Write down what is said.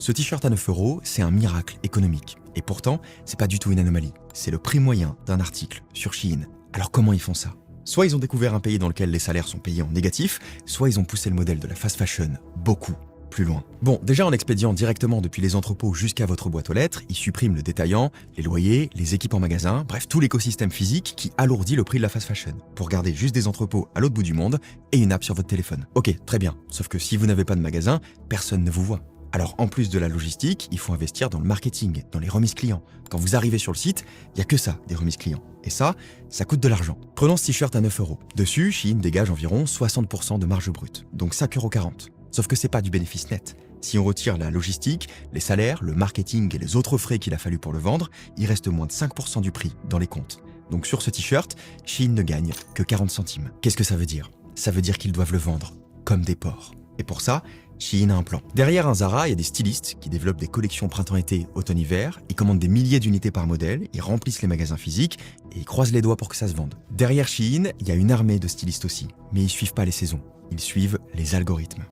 Ce t-shirt à 9 euros, c'est un miracle économique. Et pourtant, c'est pas du tout une anomalie. C'est le prix moyen d'un article sur Shein. Alors comment ils font ça? Soit ils ont découvert un pays dans lequel les salaires sont payés en négatif, soit ils ont poussé le modèle de la fast fashion beaucoup plus loin. Bon, déjà en expédiant directement depuis les entrepôts jusqu'à votre boîte aux lettres, ils suppriment le détaillant, les loyers, les équipes en magasin, bref tout l'écosystème physique qui alourdit le prix de la fast fashion, pour garder juste des entrepôts à l'autre bout du monde et une app sur votre téléphone. Ok, très bien, sauf que si vous n'avez pas de magasin, personne ne vous voit. Alors en plus de la logistique, il faut investir dans le marketing, dans les remises clients. Quand vous arrivez sur le site, il n'y a que ça, des remises clients. Et ça coûte de l'argent. Prenons ce t-shirt à 9 euros. Dessus, Shein dégage environ 60% de marge brute, donc 5,40 €. Sauf que c'est pas du bénéfice net. Si on retire la logistique, les salaires, le marketing et les autres frais qu'il a fallu pour le vendre, il reste moins de 5% du prix dans les comptes. Donc sur ce t-shirt, Shein ne gagne que 40 centimes. Qu'est-ce que ça veut dire? Ça veut dire qu'ils doivent le vendre comme des porcs. Et pour ça, Shein a un plan. Derrière un Zara, il y a des stylistes qui développent des collections printemps-été, automne-hiver, ils commandent des milliers d'unités par modèle, ils remplissent les magasins physiques et ils croisent les doigts pour que ça se vende. Derrière Shein, il y a une armée de stylistes aussi, mais ils suivent pas les saisons, ils suivent les algorithmes.